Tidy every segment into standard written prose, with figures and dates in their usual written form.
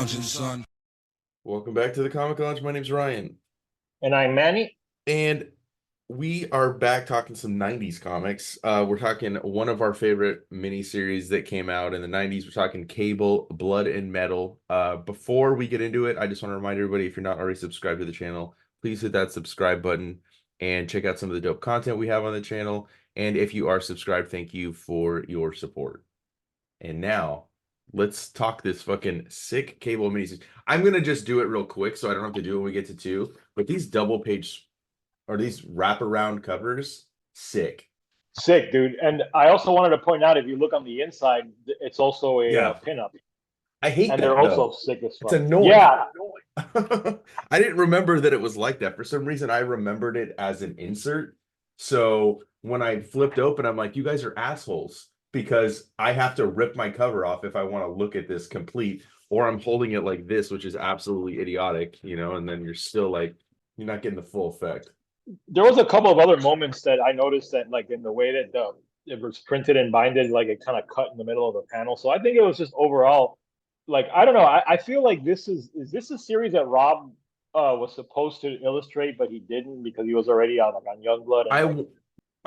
lounging, son. Welcome back to the Comic Lounge. My name's Ryan, And I'm Manny. and we are back talking some 90s comics. We're talking one of our favorite miniseries that came out in the 90s. We're talking Cable, Blood and Metal. Before we get into it, I just want to remind everybody, if you're not already subscribed to the channel, please hit that subscribe button and check out some of the dope content we have on the channel. And if you are subscribed, thank you for your support. And now, let's talk this fucking sick Cable miniseries. I'm gonna just do it real quick so I don't have to do it when we get to two. But these double page or these wraparound covers, sick. Sick, dude. And I also wanted to point out, if you look on the inside, it's also a Yeah. pinup. I hate And that, they're also though. sick as It's fuck. annoying. Yeah. I didn't remember that it was like that. For some reason, I remembered it as an insert. So when I flipped open, I'm like, you guys are assholes, because I have to rip my cover off if I want to look at this complete, or I'm holding it like this, which is absolutely idiotic, and then you're still like, you're not getting the full effect. There was a couple of other moments that I noticed that, like, in the way that it was printed and binded, like it kind of cut in the middle of the panel. So I think it was just overall, like, I don't know. I feel like this is this a series that Rob was supposed to illustrate, but he didn't because he was already on Youngblood, and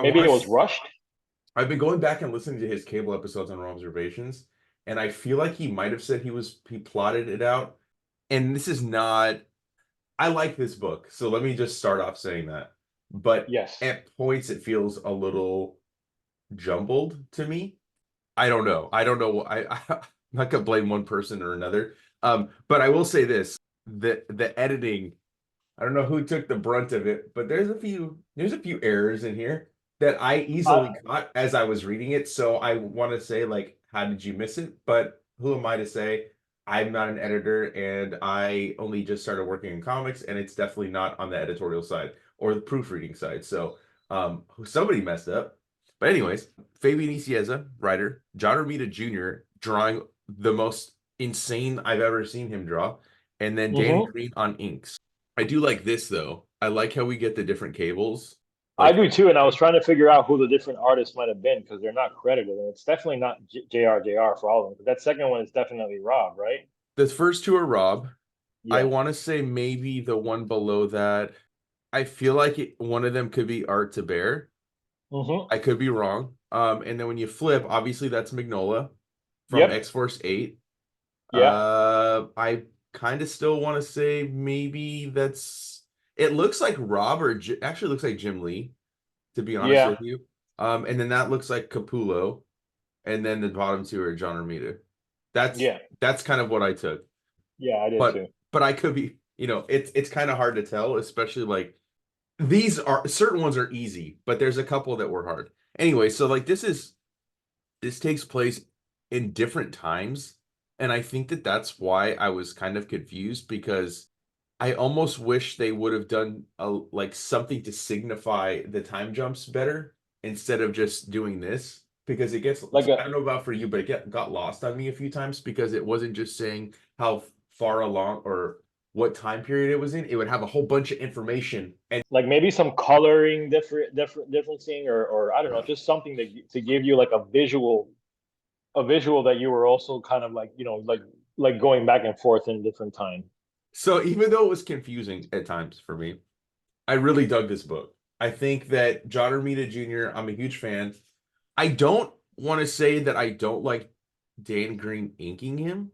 maybe it was rushed. I've been going back and listening to his Cable episodes on Raw Observations, and I feel like he might have said he plotted it out. And this is not. I like this book, so let me just start off saying that. But yes, at points it feels a little jumbled to me. I don't know. I'm not gonna blame one person or another. But I will say this: the editing. I don't know who took the brunt of it, but there's a few errors in here that I easily caught as I was reading it. So I want to say, like, how did you miss it? But who am I to say? I'm not an editor, and I only just started working in comics, and it's definitely not on the editorial side or the proofreading side. So somebody messed up. But anyways, Fabian Nicieza, writer, John Romita Jr. drawing the most insane I've ever seen him draw, and then Danny Green on inks. I do like this, though. I like how we get the different cables. I do too, and I was trying to figure out who the different artists might have been, because they're not credited, and it's definitely not JR for all of them. But that second one is definitely Rob, right? The first two are Rob. Yeah. I want to say maybe the one below that. I feel like one of them could be Art to Bear. I could be wrong. And then when you flip, obviously that's Magnola from X-Force 8. Yeah. I kind of still want to say maybe it looks like Rob, or actually looks like Jim Lee, to be honest with you. And then that looks like Capullo, and then the bottom two are John Romita. That's kind of what I took. Yeah, I did too. But I could be, it's kind of hard to tell, especially like these are certain ones are easy, but there's a couple that were hard. Anyway, so like this takes place in different times. And I think that's why I was kind of confused, because I almost wish they would have done like something to signify the time jumps better instead of just doing this, because it gets like I don't know about for you, but it got lost on me a few times, because it wasn't just saying how far along or what time period it was in. It would have a whole bunch of information, and like maybe some coloring differencing, or I don't know, just something to give you like a visual that you were also kind of like, like going back and forth in different time. So even though it was confusing at times for me, I really dug this book. I think that John Romita Jr., I'm a huge fan. I don't want to say that I don't like Dan Green inking him.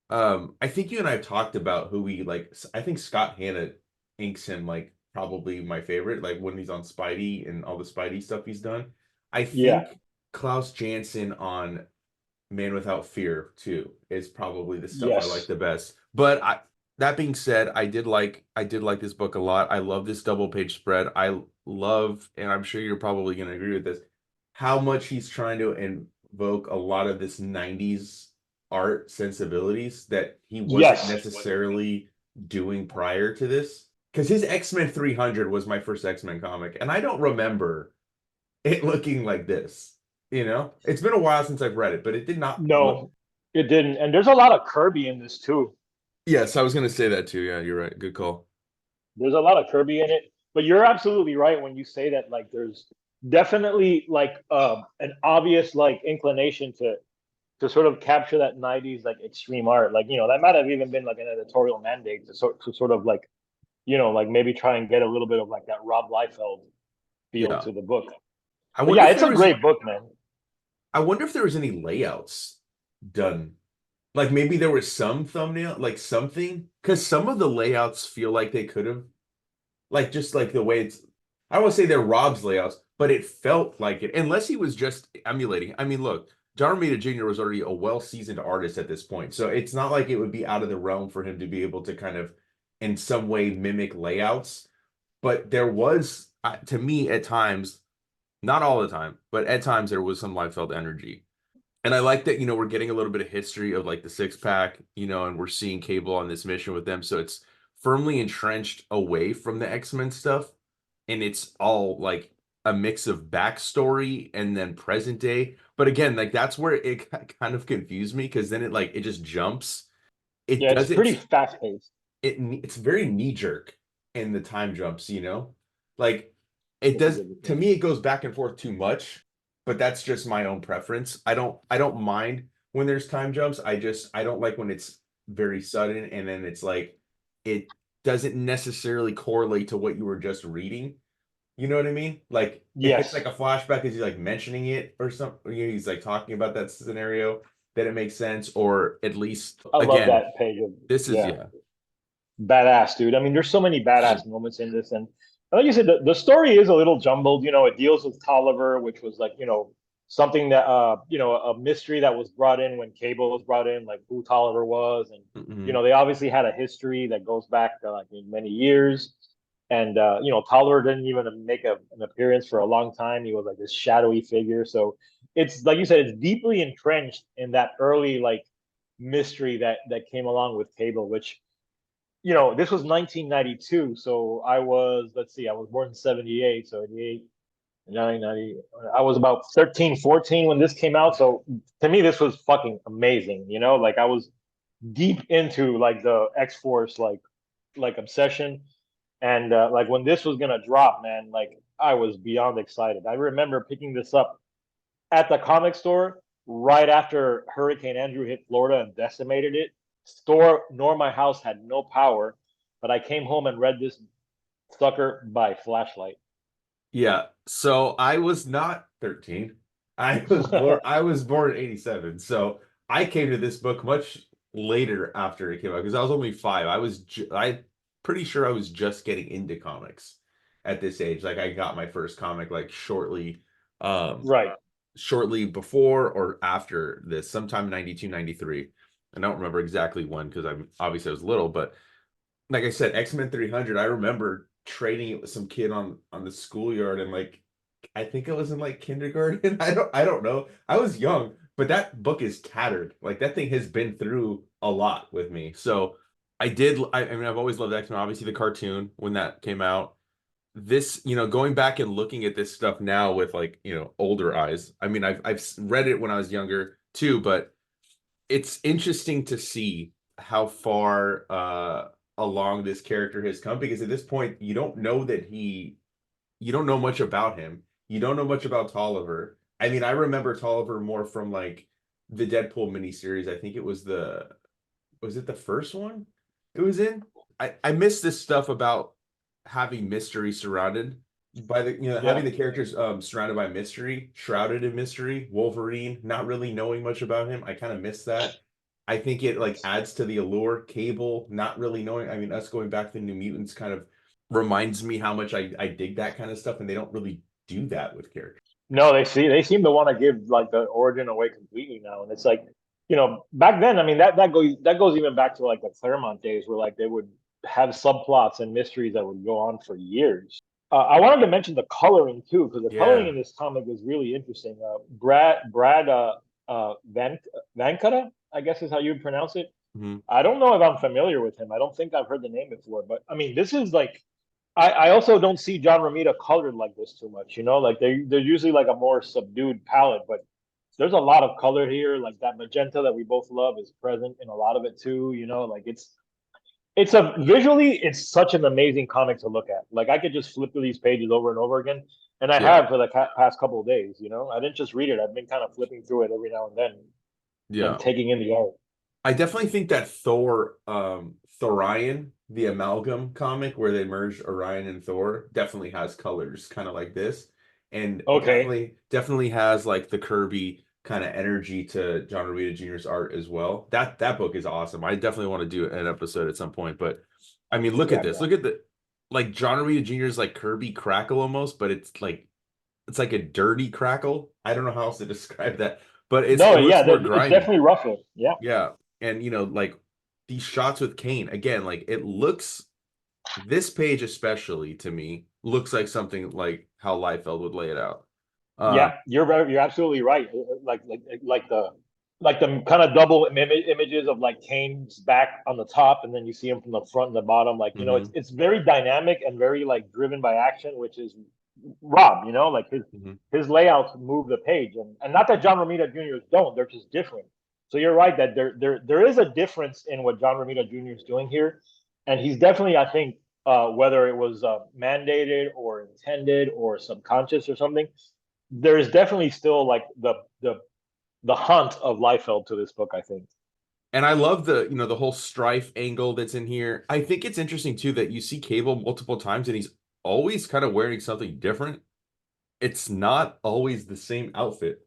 I think you and I have talked about who we like. I think Scott Hanna inks him like probably my favorite, like when he's on Spidey and all the Spidey stuff he's done. I think Klaus Janson on Man Without Fear too is probably the stuff I like the best. But that being said, I did like this book a lot. I love this double page spread. I love, and I'm sure you're probably going to agree with this, how much he's trying to invoke a lot of this 90s art sensibilities that he wasn't necessarily doing prior to this. Because his X-Men 300 was my first X-Men comic, and I don't remember it looking like this. It's been a while since I've read it, but it did not. No, it didn't. And there's a lot of Kirby in this too. Yes, I was going to say that too. Yeah, you're right. Good call. There's a lot of Kirby in it, but you're absolutely right when you say that, like, there's definitely like an obvious like inclination to sort of capture that 90s like extreme art. Like, that might have even been like an editorial mandate to sort of like, like maybe try and get a little bit of like that Rob Liefeld feel Yeah. to the book. I But wonder yeah, if it's there a was great book, man. I wonder if there was any layouts done. Like maybe there was some thumbnail, like something, because some of the layouts feel like they could have, like just like the way it's. I don't want to say they're Rob's layouts, but it felt like it, unless he was just emulating. I mean, look, John Romita Jr. was already a well-seasoned artist at this point, so it's not like it would be out of the realm for him to be able to kind of, in some way, mimic layouts. But there was, to me, at times, not all the time, but at times there was some Liefeld energy. And I like that, we're getting a little bit of history of like the six pack, and we're seeing Cable on this mission with them. So it's firmly entrenched away from the X-Men stuff. And it's all like a mix of backstory and then present day. But again, like that's where it kind of confused me because then it just jumps. It Yeah, it's doesn't, pretty fast paced. it's very knee jerk in the time jumps. Like it That's a does good to thing. me it goes back and forth too much, but that's just my own preference. I don't mind when there's time jumps. I don't like when it's very sudden and then it's like it doesn't necessarily correlate to what you were just reading. You know what I mean? Like if it's like Yes, a flashback, is he like mentioning it or something? He's like talking about that scenario, that it makes sense, or at least I love again, that page of this is yeah, yeah. badass dude. I mean, there's so many badass moments in this, and like you said, the story is a little jumbled. It deals with Tolliver, which was like something that a mystery that was brought in when Cable was brought in, like who Tolliver was, and Mhm. they obviously had a history that goes back like in many years. And Tolliver didn't even make an appearance for a long time. He was like this shadowy figure. So it's like you said, it's deeply entrenched in that early like mystery that came along with Cable, which this was 1992. So let's see, I was born in 78. So 88, 90, I was about 13, 14 when this came out. So to me, this was fucking amazing. Like I was deep into like the X Force, like obsession. And like when this was gonna drop, man, like I was beyond excited. I remember picking this up at the comic store right after Hurricane Andrew hit Florida and decimated it. Store nor my house had no power, but I came home and read this sucker by flashlight. Yeah. So I was not 13. I was born in 87. So I came to this book much later after it came out because I was only 5. I pretty sure I was just getting into comics at this age. Like I got my first comic like um Right. shortly before or after this, sometime 92, 93. I don't remember exactly when because I was little, but like I said, X-Men 300, I remember trading it with some kid on the schoolyard and like I think it was in like kindergarten. I don't know. I was young, but that book is tattered. Like that thing has been through a lot with me. So I mean I've always loved X-Men, obviously the cartoon when that came out. This, going back and looking at this stuff now with like, older eyes. I mean, I've read it when I was younger too, but it's interesting to see how far along this character has come because at this point you don't know much about him. You don't know much about Tolliver. I mean, I remember Tolliver more from like the Deadpool miniseries. I think it was it the first one it was in? I miss this stuff about having mystery surrounded by having Yeah. the characters surrounded by mystery, shrouded in mystery. Wolverine, not really knowing much about him. I kind of miss that. I think it like adds to the allure. Cable, not really knowing. I mean, us going back to New Mutants kind of reminds me how much I dig that kind of stuff, and they don't really do that with characters. No, they seem to want to give like the origin away completely now, and it's like back then. I mean that goes even back to like the Claremont days where like they would have subplots and mysteries that would go on for years. I wanted to mention the coloring too because the coloring Yeah. in this comic is really interesting. Brad Vankata, I guess is how you would pronounce it. Mhm. I don't know if I'm familiar with him. I don't think I've heard the name before, but I mean this is like I also don't see John Romita colored like this too much. Like they're usually like a more subdued palette, but there's a lot of color here. Like that magenta that we both love is present in a lot of it too. Like it's a visually it's such an amazing comic to look at. Like I could just flip through these pages over and over again, and I Yeah. have for the past couple of days. I didn't just read it; I've been kind of flipping through it every now and then. Yeah. and taking in the art. I definitely think that Thorion, the amalgam comic where they merged Orion and Thor, definitely has colors kind of like this, and Okay. definitely has like the Kirby kind of energy to John Romita Jr.'s art as well. That book is awesome. I definitely want to do an episode at some point, but I mean, look at Yeah, this. bro. Look at the like John Romita Jr.'s like Kirby crackle almost, but it's like a dirty crackle. I don't know how else to describe that, but No, it yeah, looks more it's grimy. definitely rougher. Yeah. Yeah. And like these shots with Kane, again, like it looks this page especially to me looks like something like how Liefeld would lay it out. Yeah, Um, you're absolutely right. Like the kind of double images of like Kane's back on the top, and then you see him from the front and the bottom. Like mhm, it's very dynamic and very like driven by action, which is Rob. Like mhm. his layouts move the page, and not that John Romita Jr.'s don't. They're just different. So you're right that there is a difference in what John Romita Jr. is doing here, and he's definitely, I think, whether it was mandated or intended or subconscious or something, there's definitely still like the hunt of Liefeld to this book, I think. And I love the whole Strife angle that's in here. I think it's interesting too that you see Cable multiple times and he's always kind of wearing something different. It's not always the same outfit.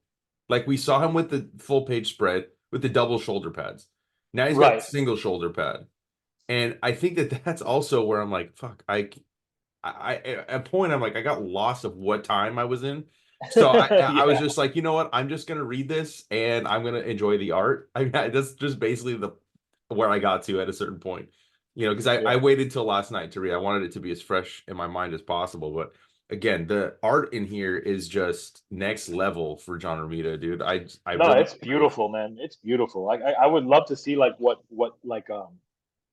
Like we saw him with the full page spread with the double shoulder pads. Now he's got Right. single shoulder pad. And I think that that's also where I'm like, fuck, at a point I'm like, I got lost of what time I was in. So I was Yeah. just like, you know what? I'm just gonna read this and I'm gonna enjoy the art. I mean, that's just basically the where I got to at a certain point. Because I Yeah. waited till last night to read. I wanted it to be as fresh in my mind as possible. But again, the art in here is just next level for John Romita, dude. I No, really it's agree. beautiful, man. It's beautiful. Like I would love to see like what like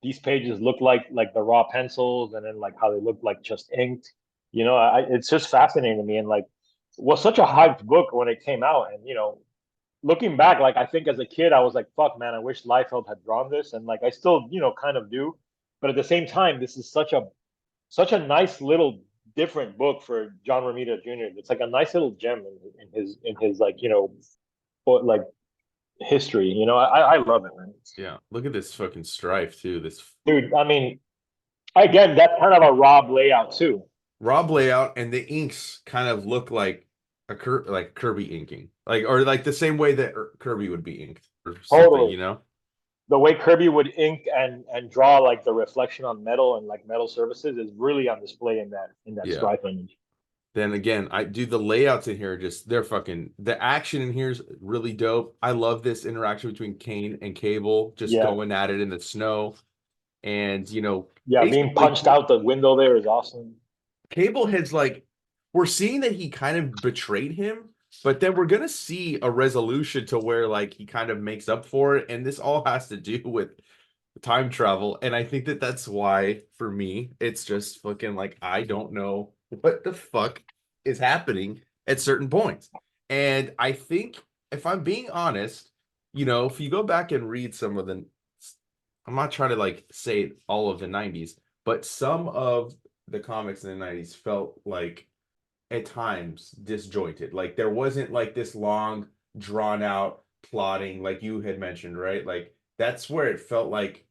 these pages look like the raw pencils, and then like how they look like just inked. It's just fascinating to me, and like was such a hyped book when it came out, and looking back, like I think as a kid, I was like, "Fuck, man, I wish Liefeld had drawn this," and like I still, kind of do. But at the same time, this is such a nice little different book for John Romita Jr. It's like a nice little gem in his like like history. I love it, man. Yeah, look at this fucking strife too. This Dude, I mean, again, that's kind of a Rob layout too. Rob layout and the inks kind of look like like Kirby inking, like or like the same way that Kirby would be inked or something, Totally. you know? The way Kirby would ink and draw like the reflection on metal and like metal surfaces is really on display in that Yeah. Strife image. Then again, I do the layouts in here are just they're fucking the action in here is really dope. I love this interaction between Kane and Cable just Yeah. going at it in the snow and Yeah, being basically punched out the window there is awesome. Cable has like we're seeing that he kind of betrayed him, but then we're gonna see a resolution to where like he kind of makes up for it, and this all has to do with time travel. And I think that that's why for me it's just fucking like I don't know what the fuck is happening at certain points. And I think if I'm being honest, if you go back and read some of the I'm not trying to like say all of the 90s, but some of the comics in the 90s felt like at times disjointed. Like there wasn't like this long, drawn out plotting like you had mentioned, right? Like that's where it felt like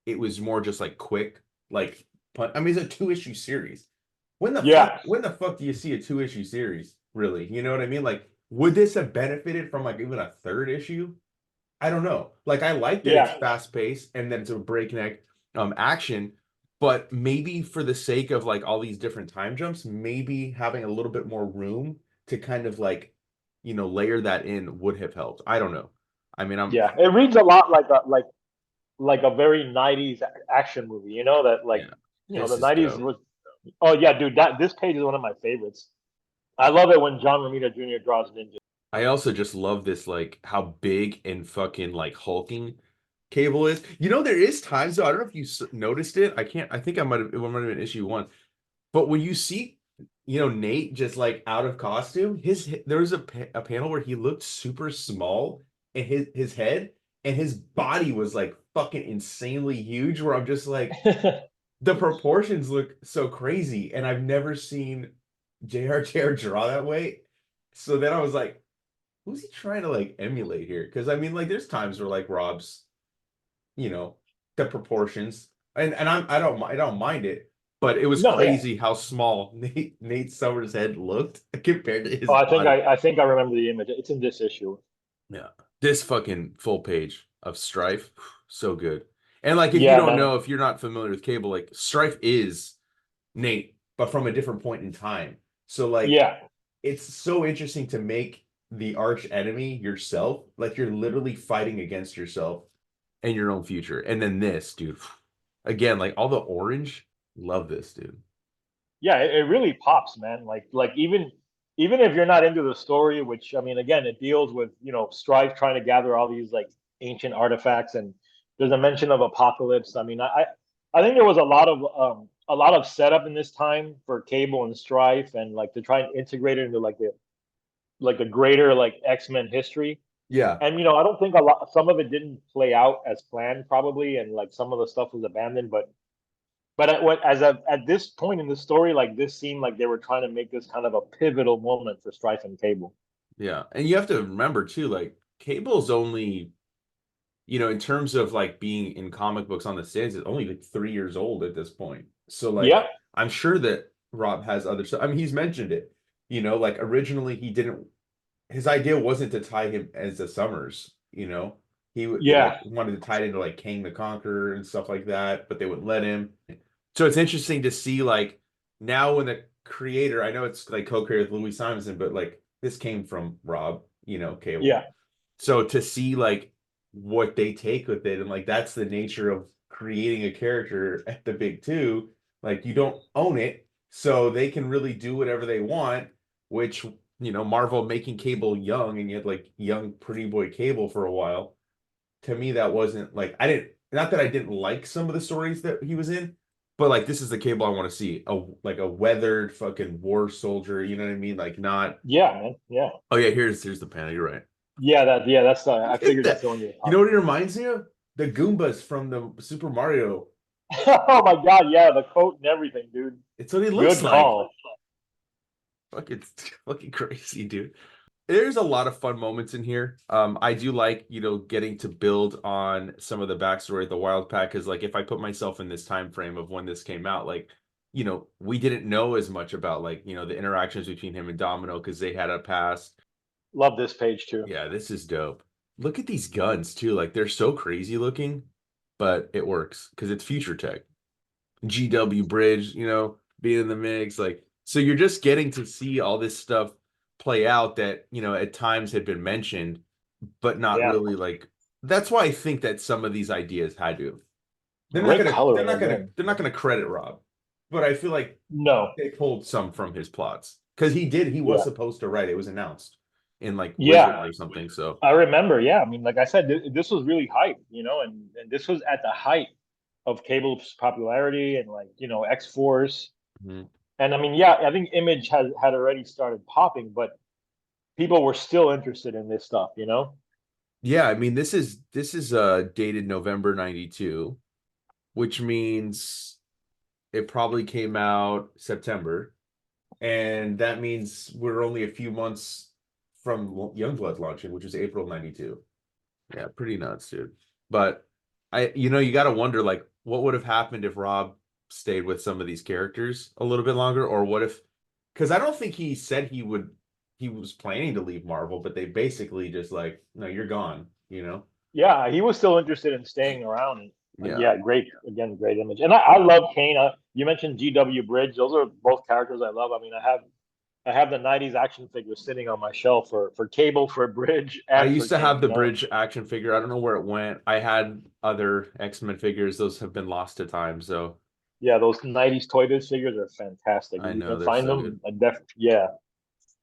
it was more just like quick, like I mean, it's a two-issue series. Yeah. When the fuck do you see a two-issue series, really? You know what I mean? Like, would this have benefited from like even a third issue? I don't know. Like I like that it's Yeah. fast paced and that it's a breakneck action, but maybe for the sake of like all these different time jumps, maybe having a little bit more room to kind of like, layer that in would have helped. I don't know. I mean, I'm Yeah. It reads a lot like a very 90s action movie, that like yeah, this the is 90s dope. was. Oh yeah, dude, that this page is one of my favorites. I love it when John Romita Jr. draws ninjas. I also just love this like how big and fucking like hulking Cable is. There is times though, I don't know if you noticed it. I can't I think it might have been issue 1. But when you see, Nate just like out of costume, there was a panel where he looked super small in his head, and his body was like fucking insanely huge. Where I'm just like, the proportions look so crazy, and I've never seen JR draw that way. So then I was like, who's he trying to like emulate here? Because I mean, like, there's times where like Rob's, you know, the proportions, and I don't mind it, but it was No, yeah. crazy how small Nate Summers' head looked compared to Oh, his body. I think I remember the image. It's in this issue. Yeah. This fucking full page of Strife, so good. And like, if you Yeah, don't man. know, if you're not familiar with Cable, like Strife is Nate, but from a different point in time. So like, Yeah. it's so interesting to make the arch enemy yourself. Like, you're literally fighting against yourself and your own future. And then this, dude, again, like all the orange, love this, dude. Yeah, it really pops, man. Like even if you're not into the story, which I mean, again, it deals with Strife trying to gather all these like ancient artifacts, and there's a mention of apocalypse. I mean, I think there was a lot of setup in this time for Cable and Strife, and like to try and integrate it into like the greater like X-Men history. Yeah. And I don't think some of it didn't play out as planned, probably, and like some of the stuff was abandoned, but at this point in the story, like this seemed like they were trying to make this kind of a pivotal moment for Strife and Cable. Yeah. And you have to remember too, like Cable's only, in terms of like being in comic books on the stands, is only like 3 years old at this point. So Yeah, like, I'm sure that Rob has other stuff. I mean, he's mentioned it, like originally he didn't, his idea wasn't to tie him as the Summers, he would like yeah, wanted to tie it into like Kang the Conqueror and stuff like that, but they wouldn't let him. So it's interesting to see like now when the creator, I know it's like co-creator with Louis Simonson, but like this came from Rob, Cable. yeah, So to see like what they take with it, and like that's the nature of creating a character at the big two. Like, you don't own it, so they can really do whatever they want, which, Marvel making Cable young, and you had like young pretty boy Cable for a while. To me, that wasn't like, I didn't, not that I didn't like some of the stories that he was in, but like this is the Cable I want to see. A weathered fucking war soldier, you know what I mean? Like, not, yeah, man, yeah, oh yeah, here's the panel, you're right. yeah. That's I Look at figured that's that. the one you were You know talking what it reminds me of? The Goombas from the Super Mario. about. Oh my god, yeah, the coat and everything, dude. It's what he looks Good like. call. Fucking fucking crazy, dude. There's a lot of fun moments in here. I do like, getting to build on some of the backstory of the Wild Pack, because like if I put myself in this time frame of when this came out, like, we didn't know as much about like, the interactions between him and Domino because they had a past. Love this page too. Yeah, this is dope. Look at these guns too. Like, they're so crazy looking, but it works because it's future tech. GW Bridge, being in the mix. Like, so you're just getting to see all this stuff play out that, at times had been mentioned, but not Yeah, really like, that's why I think that some of these ideas had to. great coloring again. They're not gonna credit Rob, but I feel like No, they pulled some from his plots. Because he was yeah, supposed to write, it was announced in like Wizards yeah. or something. So I remember. Yeah, I mean, like I said, this was really hype, and this was at the height of Cable's popularity and like X Force. mhm. And I mean, yeah, I think Image had already started popping, but people were still interested in this stuff. Yeah, I mean, this is dated November 92, which means it probably came out September, and that means we're only a few months from Youngblood launching, which is April 92. Yeah, pretty nuts, dude. But you got to wonder like what would have happened if Rob stayed with some of these characters a little bit longer, or what if, because I don't think he said he was planning to leave Marvel, but they basically just like, no, you're gone. Yeah, he was still interested in staying around. And Yeah. yeah, great again, great Image. And I love Kane. You mentioned GW Bridge; those are both characters I love. I mean, I have the '90s action figures sitting on my shelf for Cable, for Bridge, I and for used to have Kane. the Bridge action figure. I don't know where it went. I had other X-Men figures. Those have been lost to time. So Yeah, those '90s Toy Biz figures are fantastic. If I you know can they're find so good. them, yeah,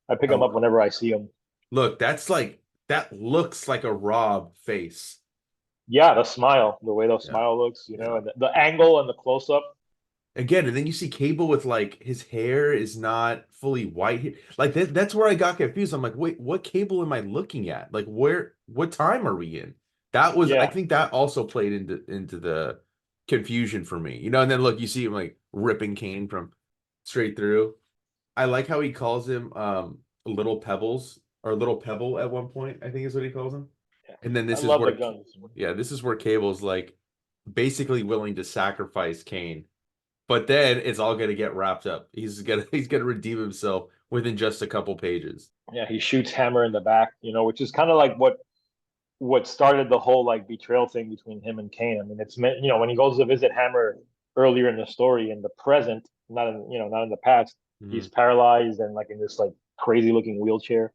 I pick them up whenever I see them. Look, that looks like a Rob face. Yeah, the smile, the way the Yeah. smile looks, Yeah. and the angle and the close up. Again, and then you see Cable with like his hair is not fully white. Like that's where I got confused. I'm like, wait, what Cable am I looking at? Like, what time are we in? I Yeah, think that also played into the confusion for me. And then look, you see him like ripping Kane from straight through. I like how he calls him little pebbles. or Little Pebble at one point, I think is what he calls him. And then I this is love the where, guns. yeah, this is where Cable's like basically willing to sacrifice Kane, but then it's all gonna get wrapped up. He's gonna redeem himself within just a couple pages. Yeah, he shoots Hammer in the back, which is kind of like what started the whole like betrayal thing between him and Kane. I mean, it's meant, when he goes to visit Hammer earlier in the story, in the present, not in the past, he's Mhm. paralyzed and like in this like crazy looking wheelchair.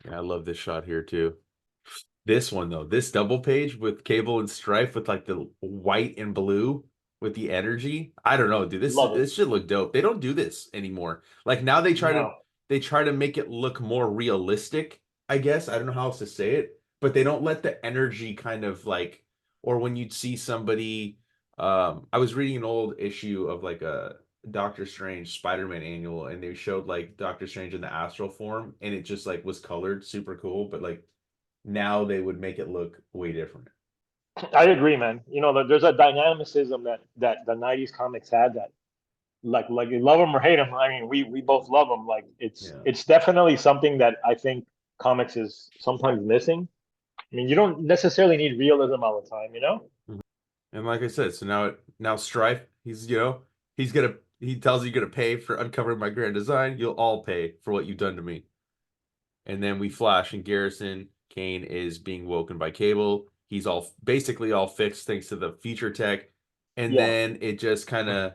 Yeah, I love this shot here too. This one though, this double page with Cable and Strife with like the white and blue with the energy. I don't know, dude. This Love it. this should look dope. They don't do this anymore. Like now No, they try to make it look more realistic, I guess. I don't know how else to say it, but they don't let the energy kind of like, or when you'd see somebody I was reading an old issue of like a Doctor Strange Spider-Man annual, and they showed like Doctor Strange in the astral form, and it just like was colored super cool, but like now they would make it look way different. I agree, man. There's a dynamicism that the '90s comics had that, like you love them or hate them. I mean, we both love them. Like Yeah. it's definitely something that I think comics is sometimes missing. I mean, you don't necessarily need realism all the time. Mhm. And like I said, so now Strife, he tells you you're gonna pay for uncovering my grand design. You'll all pay for what you've done to me. And then we flash and Garrison Kane is being woken by Cable. He's all basically all fixed thanks to the future tech. And Yeah. then it just kind of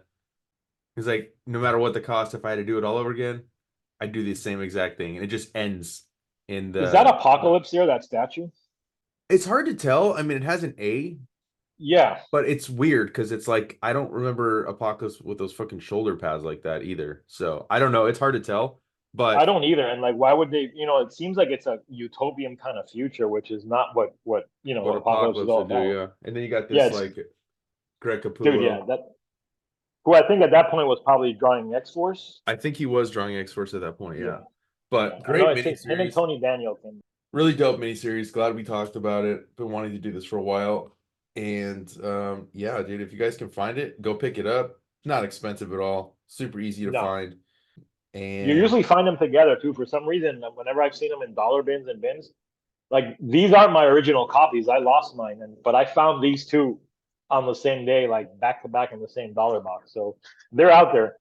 is like no matter what the cost, if I had to do it all over again, I'd do the same exact thing. And it just ends in Is that the Apocalypse there, that statue? it's hard to tell. I mean, it has an A, Yeah. but it's weird because it's like I don't remember Apocalypse with those fucking shoulder pads like that either. So I don't know. It's hard to tell. I But don't either. And like, why would they, it seems like it's a utopian kind of future, which is not what what Apocalypse is Apocalypse all would do, about. yeah. And then you got Yeah, this it's, like Greg dude, Capullo. yeah, who I think at that point was probably drawing X-Force. I think he was drawing X-Force at that point, yeah. Yeah. Yeah. But I know, great I think him and miniseries. Tony Daniel can. Really dope miniseries. Glad we talked about it. Been wanting to do this for a while. And yeah, dude, if you guys can find it, go pick it up. Not expensive at all. Super easy to No. find. You And usually find them together too. For some reason, whenever I've seen them in dollar bins and bins, like these aren't my original copies. I lost mine, but I found these two on the same day, like back to back in the same dollar box. So they're out there.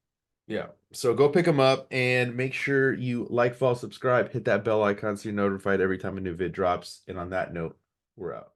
yeah, so go pick them up and make sure you like, follow, subscribe, hit that bell icon so you're notified every time a new vid drops. And on that note, we're out.